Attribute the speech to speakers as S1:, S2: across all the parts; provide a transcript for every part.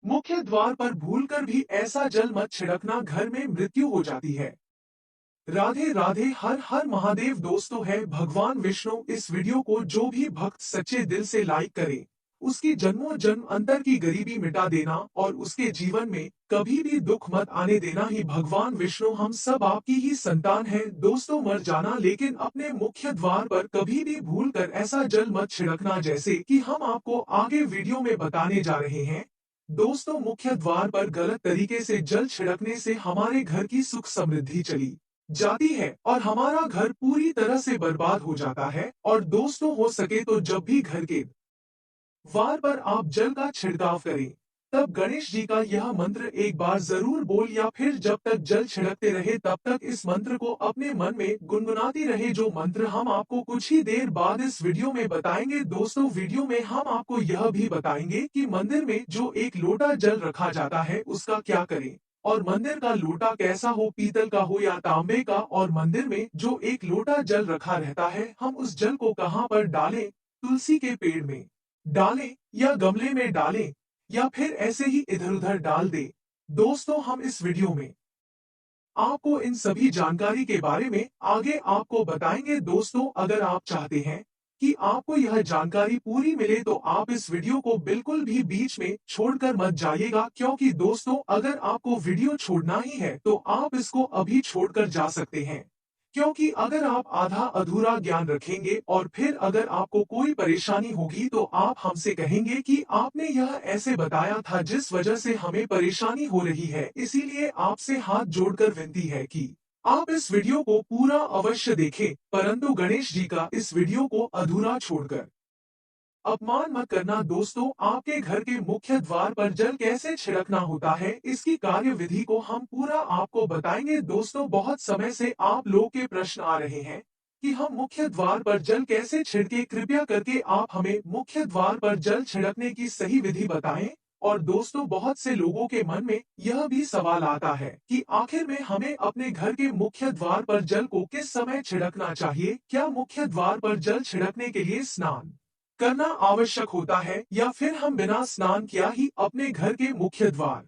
S1: मुख्य द्वार पर भूलकर भी ऐसा जल मत छिड़कना, घर में मृत्यु हो जाती है। राधे राधे, हर हर महादेव। दोस्तों, है भगवान विष्णु। इस वीडियो को जो भी भक्त सच्चे दिल से लाइक करे, उसकी जन्मों जन्म अंतर की गरीबी मिटा देना और उसके जीवन में कभी भी दुख मत आने देना ही भगवान विष्णु हम सब आपकी ही संतान है। दोस्तों, मर जाना लेकिन अपने मुख्य द्वार पर कभी भी भूल कर ऐसा जल मत छिड़कना, जैसे कि हम आपको आगे वीडियो में बताने जा रहे हैं। दोस्तों, मुख्य द्वार पर गलत तरीके से जल छिड़कने से हमारे घर की सुख समृद्धि चली जाती है और हमारा घर पूरी तरह से बर्बाद हो जाता है। और दोस्तों, हो सके तो जब भी घर के द्वार पर आप जल का छिड़काव करें, तब गणेश जी का यह मंत्र एक बार जरूर बोल, या फिर जब तक जल छिड़कते रहे तब तक इस मंत्र को अपने मन में गुनगुनाती रहे, जो मंत्र हम आपको कुछ ही देर बाद इस वीडियो में बताएंगे। दोस्तों, वीडियो में हम आपको यह भी बताएंगे कि मंदिर में जो एक लोटा जल रखा जाता है उसका क्या करें, और मंदिर का लोटा कैसा हो, पीतल का हो या तांबे का, और मंदिर में जो एक लोटा जल रखा रहता है हम उस जल को कहां पर डालें, तुलसी के पेड़ में डालें या गमले में डालें, या फिर ऐसे ही इधर उधर डाल दें। दोस्तों, हम इस वीडियो में आपको इन सभी जानकारी के बारे में आगे आपको बताएंगे। दोस्तों, अगर आप चाहते हैं कि आपको यह जानकारी पूरी मिले तो आप इस वीडियो को बिल्कुल भी बीच में छोड़कर मत जाइएगा, क्योंकि दोस्तों, अगर आपको वीडियो छोड़ना ही है तो आप इसको अभी छोड़कर जा सकते हैं। क्योंकि अगर आप आधा अधूरा ज्ञान रखेंगे और फिर अगर आपको कोई परेशानी होगी तो आप हमसे कहेंगे कि आपने यह ऐसे बताया था जिस वजह से हमें परेशानी हो रही है। इसीलिए आपसे हाथ जोड़कर विनती है कि आप इस वीडियो को पूरा अवश्य देखें, परंतु गणेश जी का इस वीडियो को अधूरा छोड़कर अपमान मत करना। दोस्तों, आपके घर के मुख्य द्वार पर जल कैसे छिड़कना होता है, इसकी कार्य विधि को हम पूरा आपको बताएंगे। दोस्तों, बहुत समय से आप लोग के प्रश्न आ रहे हैं कि हम मुख्य द्वार पर जल कैसे छिड़के, कृपया करके आप हमें मुख्य द्वार पर जल छिड़कने की सही विधि बताएं। और दोस्तों, बहुत से लोगों के मन में यह भी सवाल आता है कि आखिर में हमें अपने घर के मुख्य द्वार पर जल को किस समय छिड़कना चाहिए। क्या मुख्य द्वार पर जल छिड़कने के लिए स्नान करना आवश्यक होता है, या फिर हम बिना स्नान किया ही अपने घर के मुख्य द्वार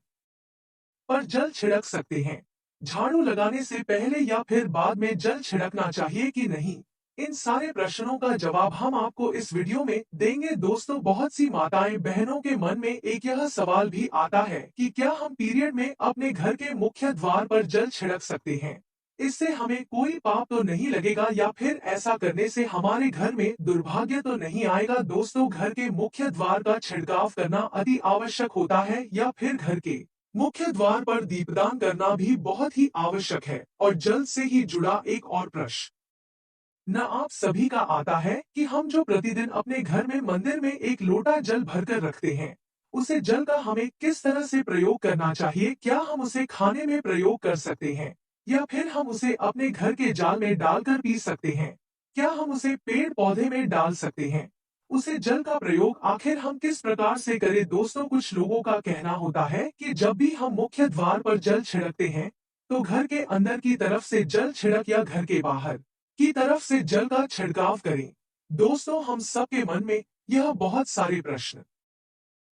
S1: पर जल छिड़क सकते हैं? झाड़ू लगाने से पहले या फिर बाद में जल छिड़कना चाहिए कि नहीं? इन सारे प्रश्नों का जवाब हम आपको इस वीडियो में देंगे। दोस्तों, बहुत सी माताएं बहनों के मन में एक यह सवाल भी आता है कि क्या हम पीरियड में अपने घर के मुख्य द्वार पर जल छिड़क सकते हैं? इससे हमें कोई पाप तो नहीं लगेगा, या फिर ऐसा करने से हमारे घर में दुर्भाग्य तो नहीं आएगा? दोस्तों, घर के मुख्य द्वार का छिड़काव करना अति आवश्यक होता है, या फिर घर के मुख्य द्वार पर दीपदान करना भी बहुत ही आवश्यक है। और जल से ही जुड़ा एक और प्रश्न न आप सभी का आता है कि हम जो प्रतिदिन अपने घर में मंदिर में एक लोटा जल भरकर रखते हैं, उसे जल का हमें किस तरह से प्रयोग करना चाहिए? क्या हम उसे खाने में प्रयोग कर सकते हैं, या फिर हम उसे अपने घर के जाल में डालकर पी सकते हैं? क्या हम उसे पेड़ पौधे में डाल सकते हैं? उसे जल का प्रयोग आखिर हम किस प्रकार से करें? दोस्तों, कुछ लोगों का कहना होता है कि जब भी हम मुख्य द्वार पर जल छिड़कते हैं तो घर के अंदर की तरफ से जल छिड़क या घर के बाहर की तरफ से जल का छिड़काव करें। दोस्तों, हम सबके मन में यह बहुत सारे प्रश्न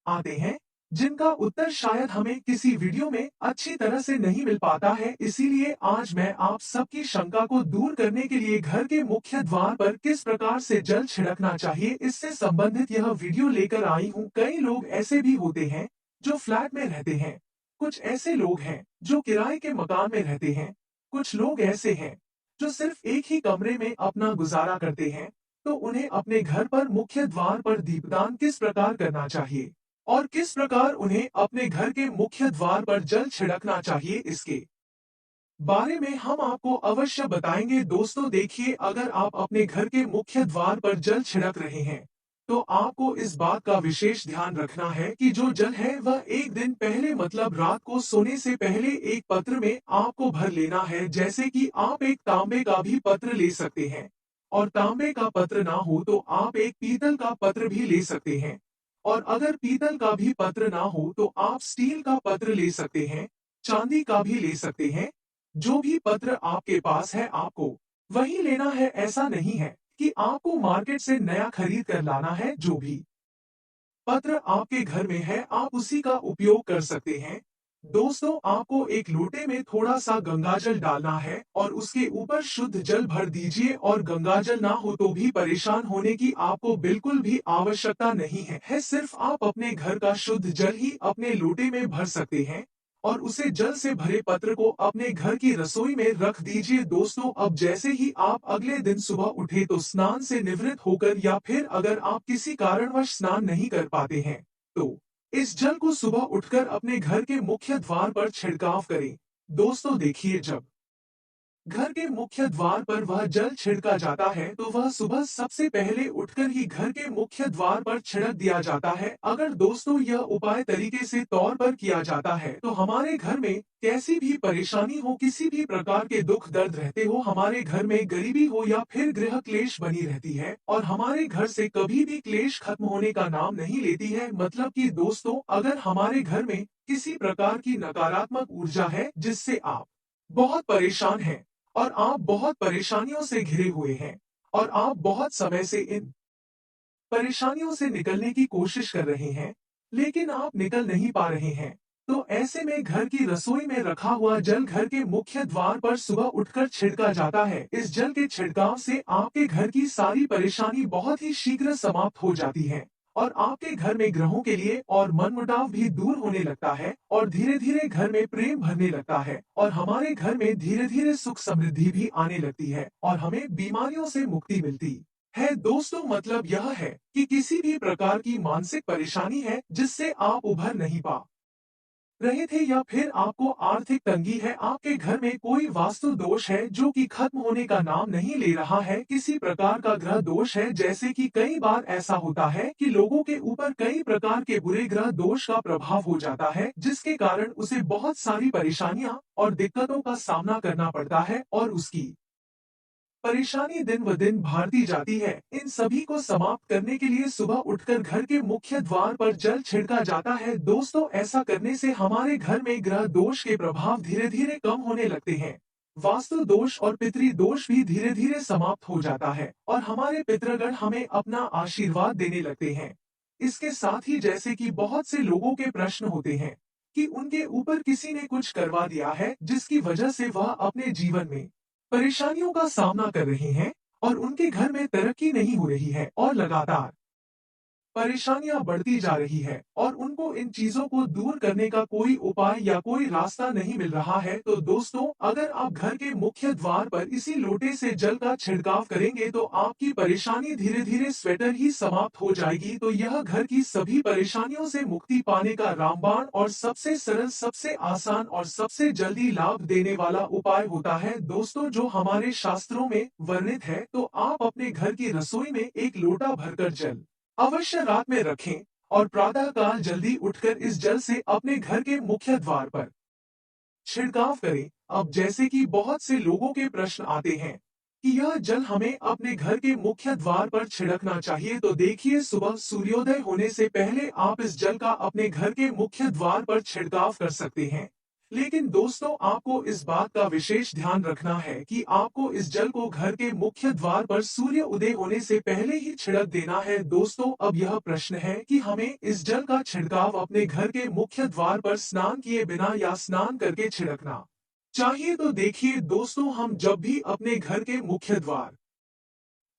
S1: आते हैं जिनका उत्तर शायद हमें किसी वीडियो में अच्छी तरह से नहीं मिल पाता है। इसीलिए आज मैं आप सबकी शंका को दूर करने के लिए घर के मुख्य द्वार पर किस प्रकार से जल छिड़कना चाहिए, इससे संबंधित यह वीडियो लेकर आई हूँ। कई लोग ऐसे भी होते हैं जो फ्लैट में रहते हैं, कुछ ऐसे लोग हैं जो किराए के मकान में रहते हैं, कुछ लोग ऐसे हैं जो सिर्फ एक ही कमरे में अपना गुजारा करते हैं। तो उन्हें अपने घर पर मुख्य द्वार पर दीपदान किस प्रकार करना चाहिए, और किस प्रकार उन्हें अपने घर के मुख्य द्वार पर जल छिड़कना चाहिए, इसके बारे में हम आपको अवश्य बताएंगे। दोस्तों, देखिए, अगर आप अपने घर के मुख्य द्वार पर जल छिड़क रहे हैं तो आपको इस बात का विशेष ध्यान रखना है कि जो जल है वह एक दिन पहले, मतलब रात को सोने से पहले एक पत्र में आपको भर लेना है। जैसे कि आप एक तांबे का भी पत्र ले सकते हैं, और तांबे का पत्र ना हो तो आप एक पीतल का पत्र भी ले सकते हैं, और अगर पीतल का भी पत्र ना हो तो आप स्टील का पत्र ले सकते हैं, चांदी का भी ले सकते हैं। जो भी पत्र आपके पास है आपको वही लेना है। ऐसा नहीं है कि आपको मार्केट से नया खरीद कर लाना है। जो भी पत्र आपके घर में है, आप उसी का उपयोग कर सकते हैं। दोस्तों, आपको एक लोटे में थोड़ा सा गंगाजल डालना है और उसके ऊपर शुद्ध जल भर दीजिए और गंगाजल ना हो तो भी परेशान होने की आपको बिल्कुल भी आवश्यकता नहीं है, सिर्फ आप अपने घर का शुद्ध जल ही अपने लोटे में भर सकते हैं और उसे जल से भरे पत्र को अपने घर की रसोई में रख दीजिए। दोस्तों, अब जैसे ही आप अगले दिन सुबह उठे तो स्नान से निवृत्त होकर या फिर अगर आप किसी कारणवश स्नान नहीं कर पाते हैं तो इस जल को सुबह उठकर अपने घर के मुख्य द्वार पर छिड़काव करें। दोस्तों देखिए, जब घर के मुख्य द्वार पर वह जल छिड़का जाता है तो वह सुबह सबसे पहले उठकर ही घर के मुख्य द्वार पर छिड़क दिया जाता है। अगर दोस्तों यह उपाय तरीके से तौर पर किया जाता है तो हमारे घर में कैसी भी परेशानी हो, किसी भी प्रकार के दुख दर्द रहते हो, हमारे घर में गरीबी हो या फिर गृह क्लेश बनी रहती है और हमारे घर से कभी भी क्लेश खत्म होने का नाम नहीं लेती है। मतलब कि दोस्तों, अगर हमारे घर में किसी प्रकार की नकारात्मक ऊर्जा है जिससे आप बहुत परेशान हैं और आप बहुत परेशानियों से घिरे हुए हैं और आप बहुत समय से इन परेशानियों से निकलने की कोशिश कर रहे हैं, लेकिन आप निकल नहीं पा रहे हैं। तो ऐसे में घर की रसोई में रखा हुआ जल घर के मुख्य द्वार पर सुबह उठकर छिड़का जाता है। इस जल के छिड़काव से आपके घर की सारी परेशानी बहुत ही शीघ्र समाप्त हो जाती है और आपके घर में ग्रहों के लिए और मनमुटाव भी दूर होने लगता है और धीरे धीरे घर में प्रेम भरने लगता है और हमारे घर में धीरे धीरे सुख समृद्धि भी आने लगती है और हमें बीमारियों से मुक्ति मिलती है। दोस्तों, मतलब यह है कि किसी भी प्रकार की मानसिक परेशानी है जिससे आप उभर नहीं पा रहे थे या फिर आपको आर्थिक तंगी है, आपके घर में कोई वास्तु दोष है जो कि खत्म होने का नाम नहीं ले रहा है, किसी प्रकार का ग्रह दोष है, जैसे कि कई बार ऐसा होता है कि लोगों के ऊपर कई प्रकार के बुरे ग्रह दोष का प्रभाव हो जाता है जिसके कारण उसे बहुत सारी परेशानियां और दिक्कतों का सामना करना पड़ता है और उसकी परेशानी दिन ब दिन बढ़ती जाती है। इन सभी को समाप्त करने के लिए सुबह उठकर घर के मुख्य द्वार पर जल छिड़का जाता है। दोस्तों, ऐसा करने से हमारे घर में ग्रह दोष के प्रभाव धीरे धीरे कम होने लगते हैं। वास्तु दोष और पितृ दोष भी धीरे धीरे समाप्त हो जाता है और हमारे पितृगण हमें अपना आशीर्वाद देने लगते हैं। इसके साथ ही जैसे कि बहुत से लोगों के प्रश्न होते हैं कि उनके ऊपर किसी ने कुछ करवा दिया है जिसकी वजह से वह अपने जीवन में परेशानियों का सामना कर रहे हैं और उनके घर में तरक्की नहीं हो रही है और लगातार परेशानियां बढ़ती जा रही है और उनको इन चीजों को दूर करने का कोई उपाय या कोई रास्ता नहीं मिल रहा है। तो दोस्तों, अगर आप घर के मुख्य द्वार पर इसी लोटे से जल का छिड़काव करेंगे तो आपकी परेशानी धीरे धीरे स्वेटर ही समाप्त हो जाएगी। तो यह घर की सभी परेशानियों से मुक्ति पाने का रामबाण और सबसे सरल, सबसे आसान और सबसे जल्दी लाभ देने वाला उपाय होता है। दोस्तों, जो हमारे शास्त्रों में वर्णित है, तो आप अपने घर की रसोई में एक लोटा भरकर जल अवश्य रात में रखें और प्रातः काल जल्दी उठकर इस जल से अपने घर के मुख्य द्वार पर छिड़काव करें। अब जैसे कि बहुत से लोगों के प्रश्न आते हैं कि यह जल हमें अपने घर के मुख्य द्वार पर छिड़कना चाहिए, तो देखिए, सुबह सूर्योदय होने से पहले आप इस जल का अपने घर के मुख्य द्वार पर छिड़काव कर सकते हैं। लेकिन दोस्तों, आपको इस बात का विशेष ध्यान रखना है कि आपको इस जल को घर के मुख्य द्वार पर सूर्य उदय होने से पहले ही छिड़क देना है। दोस्तों, अब यह प्रश्न है कि हमें इस जल का छिड़काव अपने घर के मुख्य द्वार पर स्नान किए बिना या स्नान करके छिड़कना चाहिए। तो देखिए दोस्तों, हम जब भी अपने घर के मुख्य द्वार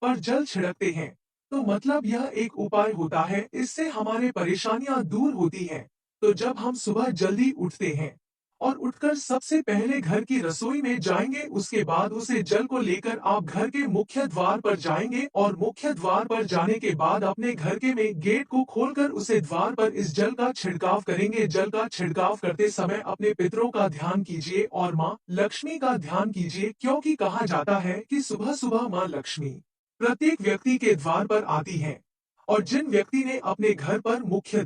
S1: पर जल छिड़कते हैं तो मतलब यह एक उपाय होता है, इससे हमारे परेशानियां दूर होती हैं। तो जब हम सुबह जल्दी उठते हैं और उठकर सबसे पहले घर की रसोई में जाएंगे, उसके बाद उसे जल को लेकर आप घर के मुख्य द्वार पर जाएंगे और मुख्य द्वार पर जाने के बाद अपने घर के में गेट को खोलकर उसे द्वार पर इस जल का छिड़काव करेंगे। जल का छिड़काव करते समय अपने पितरों का ध्यान कीजिए और माँ लक्ष्मी का ध्यान कीजिए, क्योंकि कहा जाता है कि सुबह सुबह माँ लक्ष्मी प्रत्येक व्यक्ति के द्वार पर आती हैं और जिन व्यक्ति ने अपने घर पर मुख्य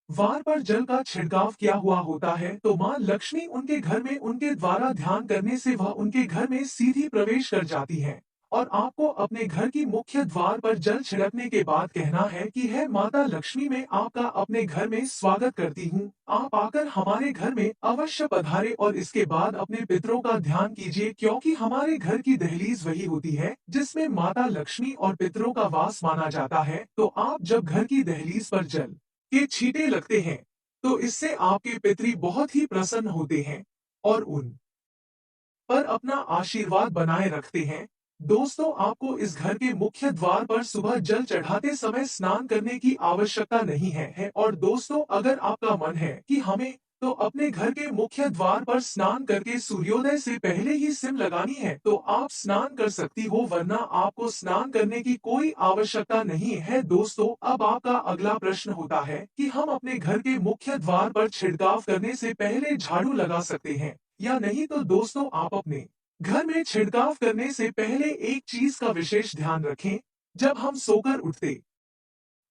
S1: द्वार पर जल का छिड़काव किया हुआ होता है तो मां लक्ष्मी उनके घर में उनके द्वारा ध्यान करने से वह उनके घर में सीधी प्रवेश कर जाती है और आपको अपने घर की मुख्य द्वार पर जल छिड़कने के बाद कहना है कि है माता लक्ष्मी, मैं आपका अपने घर में स्वागत करती हूँ। आप आकर हमारे घर में अवश्य पधारे और इसके बाद अपने पितरों का ध्यान कीजिए, क्योंकि हमारे घर की दहलीज वही होती है जिसमें माता लक्ष्मी और पितरों का वास माना जाता है। तो आप जब घर की दहलीज पर जल के छींटे लगते हैं तो इससे आपके पितरी बहुत ही प्रसन्न होते हैं और उन पर अपना आशीर्वाद बनाए रखते हैं। दोस्तों, आपको इस घर के मुख्य द्वार पर सुबह जल चढ़ाते समय स्नान करने की आवश्यकता नहीं है। और दोस्तों, अगर आपका मन है कि हमें तो अपने घर के मुख्य द्वार पर स्नान करके सूर्योदय से पहले ही सिम लगानी है, तो आप स्नान कर सकती हो, वरना आपको स्नान करने की कोई आवश्यकता नहीं है। दोस्तों, अब आपका अगला प्रश्न होता है कि हम अपने घर के मुख्य द्वार पर छिड़काव करने से पहले झाड़ू लगा सकते हैं या नहीं। तो दोस्तों, आप अपने घर में छिड़काव करने से पहले एक चीज का विशेष ध्यान रखें। जब हम सोकर उठते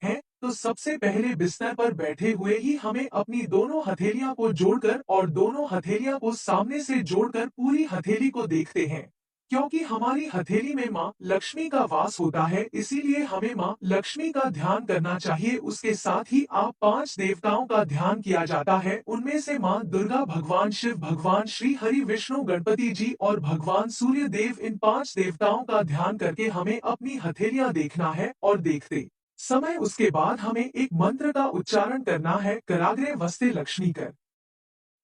S1: हैं तो सबसे पहले बिस्तर पर बैठे हुए ही हमें अपनी दोनों हथेलियां को जोड़कर और दोनों हथेलियां को सामने से जोड़कर पूरी हथेली को देखते हैं, क्योंकि हमारी हथेली में माँ लक्ष्मी का वास होता है, इसीलिए हमें माँ लक्ष्मी का ध्यान करना चाहिए। उसके साथ ही आप 5 देवताओं का ध्यान किया जाता है, उनमें से माँ दुर्गा, भगवान शिव, भगवान श्री हरि, विष्णु, गणपति जी और भगवान सूर्य देव। इन 5 देवताओं का ध्यान करके हमें अपनी हथेलियां देखना है और देखते समय उसके बाद हमें एक मंत्र का उच्चारण करना है। कराग्रे वस्ते लक्ष्मी कर,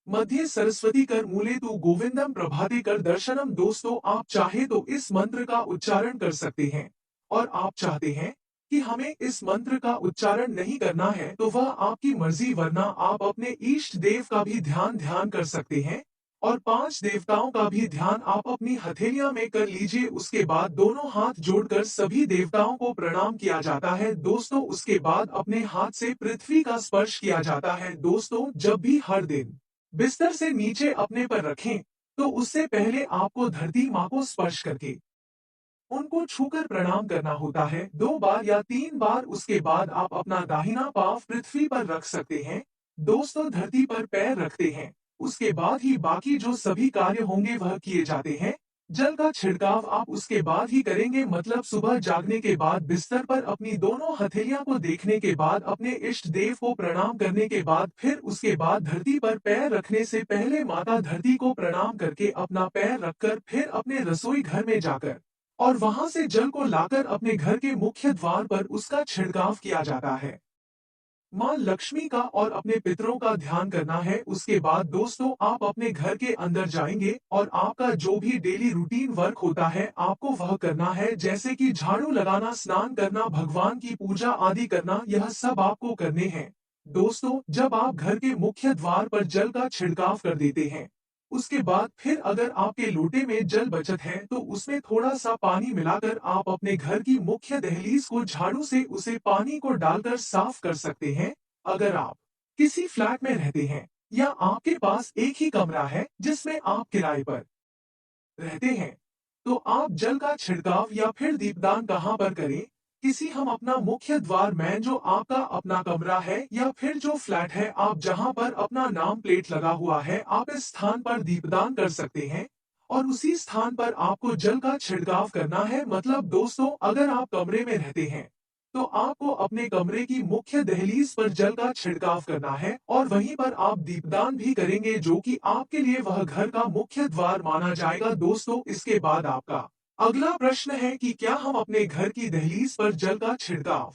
S1: मध्य सरस्वती कर, मूले तू गोविंदम प्रभाते कर दर्शनम। दोस्तों, आप चाहे तो इस मंत्र का उच्चारण कर सकते हैं और आप चाहते हैं कि हमें इस मंत्र का उच्चारण नहीं करना है तो वह आपकी मर्जी, वरना आप अपने इष्ट देव का भी ध्यान ध्यान कर सकते हैं और 5 देवताओं का भी ध्यान आप अपनी हथेलियां में कर लीजिए। उसके बाद दोनों हाथ जोड़कर सभी देवताओं को प्रणाम किया जाता है। दोस्तों, उसके बाद अपने हाथ से पृथ्वी का स्पर्श किया जाता है। दोस्तों, जब भी हर दिन बिस्तर से नीचे अपने पर रखें तो उससे पहले आपको धरती माँ को स्पर्श करके उनको छूकर प्रणाम करना होता है 2 बार या 3 बार। उसके बाद आप अपना दाहिना पांव पृथ्वी पर रख सकते हैं। दोस्तों, धरती पर पैर रखते हैं, उसके बाद ही बाकी जो सभी कार्य होंगे वह किए जाते हैं। जल का छिड़काव आप उसके बाद ही करेंगे, मतलब सुबह जागने के बाद बिस्तर पर अपनी दोनों हथेलियां को देखने के बाद अपने इष्ट देव को प्रणाम करने के बाद फिर उसके बाद धरती पर पैर रखने से पहले माता धरती को प्रणाम करके अपना पैर रखकर फिर अपने रसोई घर में जाकर और वहां से जल को लाकर अपने घर के मुख्य द्वार पर उसका छिड़काव किया जाता है। माँ लक्ष्मी का और अपने पितरों का ध्यान करना है। उसके बाद दोस्तों, आप अपने घर के अंदर जाएंगे और आपका जो भी डेली रूटीन वर्क होता है आपको वह करना है, जैसे कि झाड़ू लगाना, स्नान करना, भगवान की पूजा आदि करना, यह सब आपको करने हैं। दोस्तों, जब आप घर के मुख्य द्वार पर जल का छिड़काव कर देते हैं उसके बाद फिर अगर आपके लोटे में जल बचत है तो उसमें थोड़ा सा पानी मिलाकर आप अपने घर की मुख्य दहलीज को झाड़ू से उसे पानी को डालकर साफ कर सकते हैं। अगर आप किसी फ्लैट में रहते हैं या आपके पास एक ही कमरा है जिसमें आप किराए पर रहते हैं, तो आप जल का छिड़काव या फिर दीपदान कहाँ पर करें? किसी हम अपना मुख्य द्वार में जो आपका अपना कमरा है या फिर जो फ्लैट है आप जहां पर अपना नाम प्लेट लगा हुआ है, आप इस स्थान पर दीपदान कर सकते हैं और उसी स्थान पर आपको जल का छिड़काव करना है। मतलब दोस्तों, अगर आप कमरे में रहते हैं तो आपको अपने कमरे की मुख्य दहलीज पर जल का छिड़काव करना है और वहीं पर आप दीपदान भी करेंगे, जो कि आपके लिए वह घर का मुख्य द्वार माना जाएगा। दोस्तों, इसके बाद आपका अगला प्रश्न है कि क्या हम अपने घर की दहलीज पर जल का छिड़काव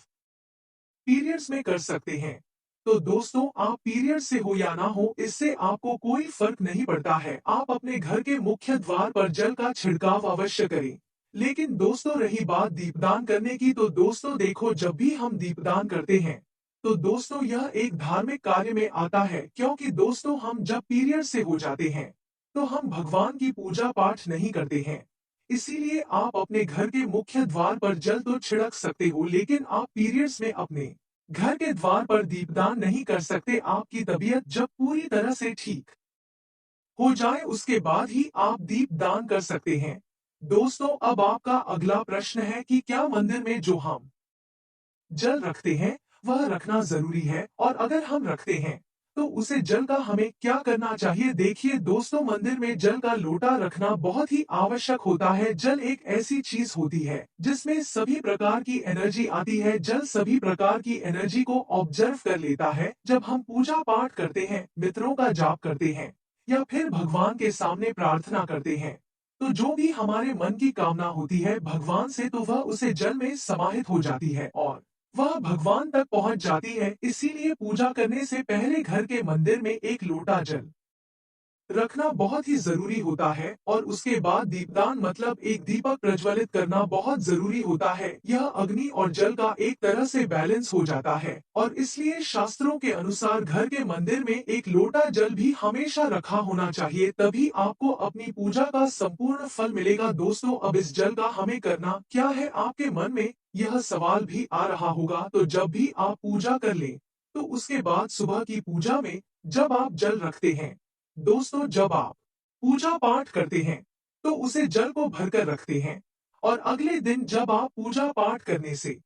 S1: पीरियड्स में कर सकते हैं? तो दोस्तों, आप पीरियड से हो या ना हो, इससे आपको कोई फर्क नहीं पड़ता है। आप अपने घर के मुख्य द्वार पर जल का छिड़काव अवश्य करें। लेकिन दोस्तों, रही बात दीपदान करने की, तो दोस्तों देखो, जब भी हम दीपदान करते हैं तो दोस्तों यह एक धार्मिक कार्य में आता है, क्योंकि दोस्तों हम जब पीरियड से हो जाते हैं तो हम भगवान की पूजा पाठ नहीं करते हैं। इसीलिए आप अपने घर के मुख्य द्वार पर जल तो छिड़क सकते हो, लेकिन आप पीरियड्स में अपने घर के द्वार पर दीपदान नहीं कर सकते। आपकी तबीयत जब पूरी तरह से ठीक हो जाए उसके बाद ही आप दीपदान कर सकते हैं। दोस्तों, अब आपका अगला प्रश्न है कि क्या मंदिर में जो हम जल रखते हैं वह रखना जरूरी है, और अगर हम रखते हैं तो उसे जल का हमें क्या करना चाहिए। देखिए दोस्तों, मंदिर में जल का लोटा रखना बहुत ही आवश्यक होता है। जल एक ऐसी चीज होती है जिसमें सभी प्रकार की एनर्जी आती है। जल सभी प्रकार की एनर्जी को ऑब्जर्व कर लेता है। जब हम पूजा पाठ करते हैं, मित्रों का जाप करते हैं या फिर भगवान के सामने प्रार्थना करते हैं, तो जो भी हमारे मन की कामना होती है भगवान से, तो वह उसे जल में समाहित हो जाती है और वह भगवान तक पहुंच जाती है। इसीलिए पूजा करने से पहले घर के मंदिर में एक लोटा जल रखना बहुत ही जरूरी होता है और उसके बाद दीपदान मतलब एक दीपक प्रज्वलित करना बहुत जरूरी होता है। यह अग्नि और जल का एक तरह से बैलेंस हो जाता है और इसलिए शास्त्रों के अनुसार घर के मंदिर में एक लोटा जल भी हमेशा रखा होना चाहिए, तभी आपको अपनी पूजा का संपूर्ण फल मिलेगा। दोस्तों, अब इस जल का हमें करना क्या है, आपके मन में यह सवाल भी आ रहा होगा। तो जब भी आप पूजा कर लें, तो उसके बाद सुबह की पूजा में जब आप जल रखते हैं, दोस्तों जब आप पूजा पाठ करते हैं, तो उसे जल को भरकर रखते हैं और अगले दिन जब आप पूजा पाठ करने से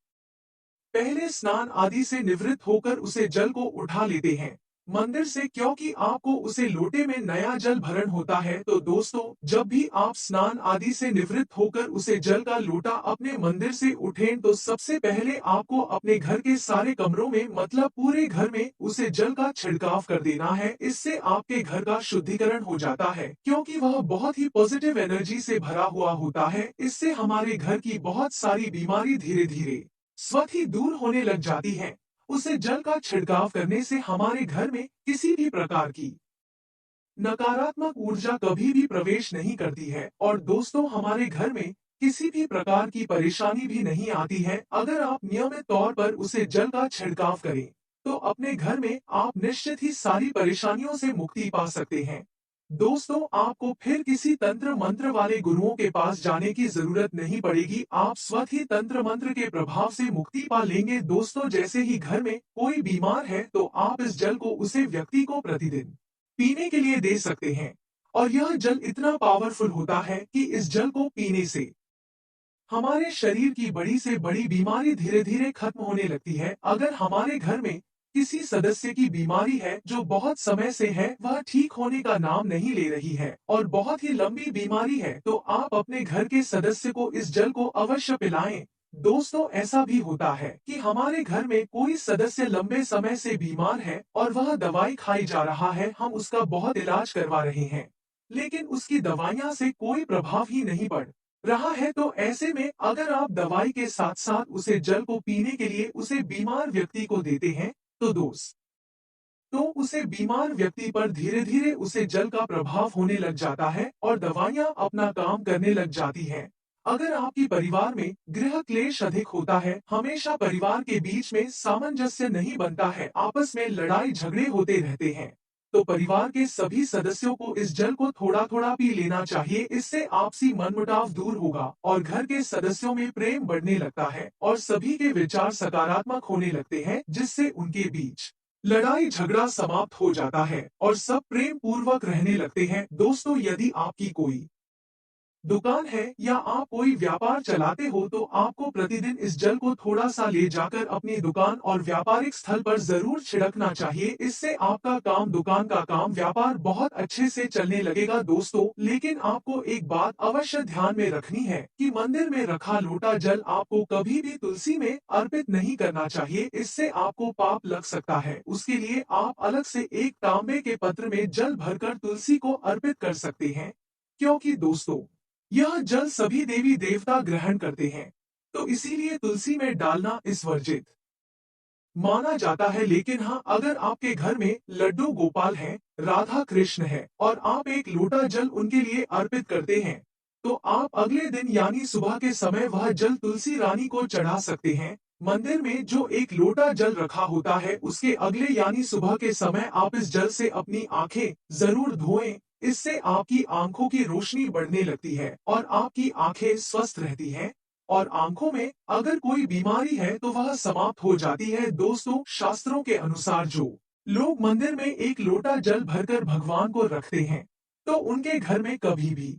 S1: पहले स्नान आदि से निवृत्त होकर उसे जल को उठा लेते हैं मंदिर से, क्योंकि आपको उसे लोटे में नया जल भरण होता है। तो दोस्तों, जब भी आप स्नान आदि से निवृत्त होकर उसे जल का लोटा अपने मंदिर से उठें, तो सबसे पहले आपको अपने घर के सारे कमरों में मतलब पूरे घर में उसे जल का छिड़काव कर देना है। इससे आपके घर का शुद्धिकरण हो जाता है, क्योंकि वह बहुत ही पॉजिटिव एनर्जी से भरा हुआ होता है। इससे हमारे घर की बहुत सारी बीमारी धीरे धीरे स्वतः ही दूर होने लग जाती है। उसे जल का छिड़काव करने से हमारे घर में किसी भी प्रकार की नकारात्मक ऊर्जा कभी भी प्रवेश नहीं करती है और दोस्तों, हमारे घर में किसी भी प्रकार की परेशानी भी नहीं आती है। अगर आप नियमित तौर पर उसे जल का छिड़काव करें, तो अपने घर में आप निश्चित ही सारी परेशानियों से मुक्ति पा सकते हैं। दोस्तों, आपको फिर किसी तंत्र मंत्र वाले गुरुओं के पास जाने की जरूरत नहीं पड़ेगी। आप स्वतः ही तंत्र मंत्र के प्रभाव से मुक्ति पा लेंगे। दोस्तों, जैसे ही घर में कोई बीमार है, तो आप इस जल को उसे व्यक्ति को प्रतिदिन पीने के लिए दे सकते हैं और यह जल इतना पावरफुल होता है कि इस जल को पीने से हमारे शरीर की बड़ी से बड़ी बीमारी धीरे धीरे खत्म होने लगती है। अगर हमारे घर में किसी सदस्य की बीमारी है जो बहुत समय से है, वह ठीक होने का नाम नहीं ले रही है और बहुत ही लंबी बीमारी है, तो आप अपने घर के सदस्य को इस जल को अवश्य पिलाएं। दोस्तों, ऐसा भी होता है कि हमारे घर में कोई सदस्य लंबे समय से बीमार है और वह दवाई खाई जा रहा है, हम उसका बहुत इलाज करवा रहे हैं, लेकिन उसकी दवाइयां से कोई प्रभाव ही नहीं पड़ रहा है। तो ऐसे में अगर आप दवाई के साथ साथ उसे जल को पीने के लिए उसे बीमार व्यक्ति को देते हैं, तो तो उसे बीमार व्यक्ति पर धीरे धीरे उसे जल का प्रभाव होने लग जाता है और दवाइयां अपना काम करने लग जाती हैं। अगर आपकी परिवार में गृह क्लेश अधिक होता है, हमेशा परिवार के बीच में सामंजस्य नहीं बनता है, आपस में लड़ाई झगड़े होते रहते हैं, तो परिवार के सभी सदस्यों को इस जल को थोड़ा थोड़ा पी लेना चाहिए। इससे आपसी मनमुटाव दूर होगा और घर के सदस्यों में प्रेम बढ़ने लगता है और सभी के विचार सकारात्मक होने लगते हैं, जिससे उनके बीच लड़ाई झगड़ा समाप्त हो जाता है और सब प्रेम पूर्वक रहने लगते हैं। दोस्तों, यदि आपकी कोई दुकान है या आप कोई व्यापार चलाते हो, तो आपको प्रतिदिन इस जल को थोड़ा सा ले जाकर अपनी दुकान और व्यापारिक स्थल पर जरूर छिड़कना चाहिए। इससे आपका काम, दुकान का काम, व्यापार बहुत अच्छे से चलने लगेगा। दोस्तों, लेकिन आपको एक बात अवश्य ध्यान में रखनी है कि मंदिर में रखा लोटा जल आपको कभी भी तुलसी में अर्पित नहीं करना चाहिए, इससे आपको पाप लग सकता है। उसके लिए आप अलग से एक तांबे के पत्र में जल भरकर तुलसी को अर्पित कर सकते हैं, क्योंकि दोस्तों, यह जल सभी देवी देवता ग्रहण करते हैं, तो इसीलिए तुलसी में डालना इस वर्जित माना जाता है। लेकिन हाँ, अगर आपके घर में लड्डू गोपाल हैं, राधा कृष्ण है और आप एक लोटा जल उनके लिए अर्पित करते हैं, तो आप अगले दिन यानी सुबह के समय वह जल तुलसी रानी को चढ़ा सकते हैं। मंदिर में जो एक लोटा जल रखा होता है, उसके अगले यानी सुबह के समय आप इस जल से अपनी आंखें जरूर धोएं। इससे आपकी आंखों की रोशनी बढ़ने लगती है और आपकी आंखें स्वस्थ रहती हैं और आंखों में अगर कोई बीमारी है तो वह समाप्त हो जाती है। दोस्तों, शास्त्रों के अनुसार जो लोग मंदिर में एक लोटा जल भरकर भगवान को रखते हैं, तो उनके घर में कभी भी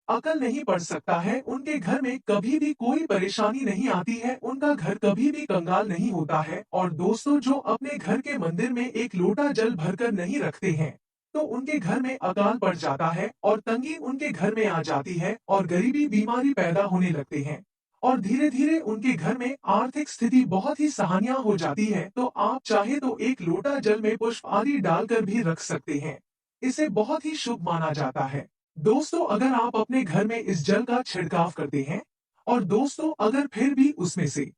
S1: अकल नहीं पढ़ सकता है, उनके घर में कभी भी कोई परेशानी नहीं आती है, उनका घर कभी भी कंगाल नहीं होता है। और दोस्तों, जो अपने घर के मंदिर में एक लोटा जल भरकर नहीं रखते हैं, तो उनके घर में अकाल पड़ जाता है और तंगी उनके घर में आ जाती है और गरीबी बीमारी पैदा होने लगते हैं और धीरे धीरे उनके घर में आर्थिक स्थिति बहुत ही सहानिया हो जाती है। तो आप चाहे तो एक लोटा जल में पुष्प आदि डालकर भी रख सकते हैं। इसे बहुत ही शुभ माना जाता है। दोस्तों, अगर आप अपने घर में इस जल का छिड़काव करते हैं और दोस्तों अगर फिर भी उसमें से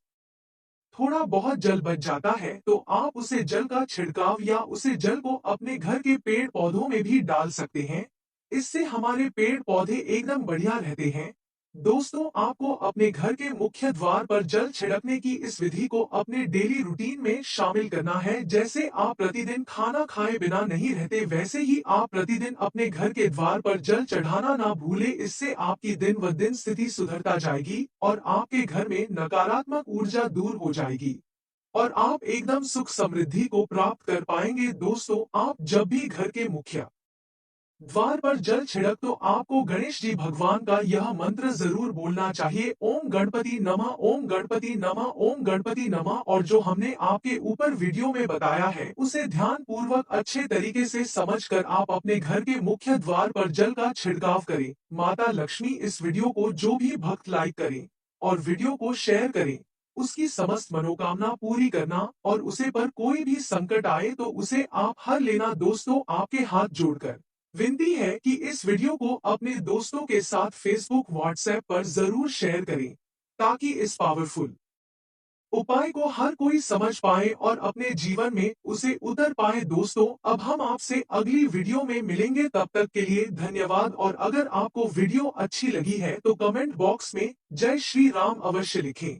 S1: थोड़ा बहुत जल बच जाता है, तो आप उसे जल का छिड़काव या उसे जल को अपने घर के पेड़ पौधों में भी डाल सकते हैं। इससे हमारे पेड़ पौधे एकदम बढ़िया रहते हैं। दोस्तों, आपको अपने घर के मुख्य द्वार पर जल छिड़कने की इस विधि को अपने डेली रूटीन में शामिल करना है। जैसे आप प्रतिदिन खाना खाए बिना नहीं रहते, वैसे ही आप प्रतिदिन अपने घर के द्वार पर जल चढ़ाना ना भूले। इससे आपकी दिन व दिन स्थिति सुधरता जाएगी और आपके घर में नकारात्मक ऊर्जा दूर हो जाएगी और आप एकदम सुख समृद्धि को प्राप्त कर पाएंगे। दोस्तों, आप जब भी घर के मुख्य द्वार पर जल छिड़क, तो आपको गणेश जी भगवान का यह मंत्र जरूर बोलना चाहिए, ओम गणपति नमः, ओम गणपति नमः, ओम गणपति नमः। और जो हमने आपके ऊपर वीडियो में बताया है, उसे ध्यान पूर्वक अच्छे तरीके से समझकर आप अपने घर के मुख्य द्वार पर जल का छिड़काव करें। माता लक्ष्मी इस वीडियो को जो भी भक्त लाइक करें और वीडियो को शेयर करें, उसकी समस्त मनोकामना पूरी करना और उसे पर कोई भी संकट आए तो उसे आप हर लेना। दोस्तों, आपके हाथ जोड़कर विनती है कि इस वीडियो को अपने दोस्तों के साथ फेसबुक व्हाट्सएप पर जरूर शेयर करें, ताकि इस पावरफुल उपाय को हर कोई समझ पाए और अपने जीवन में उसे उतर पाए। दोस्तों, अब हम आपसे अगली वीडियो में मिलेंगे, तब तक के लिए धन्यवाद। और अगर आपको वीडियो अच्छी लगी है तो कमेंट बॉक्स में जय श्री राम अवश्य लिखें।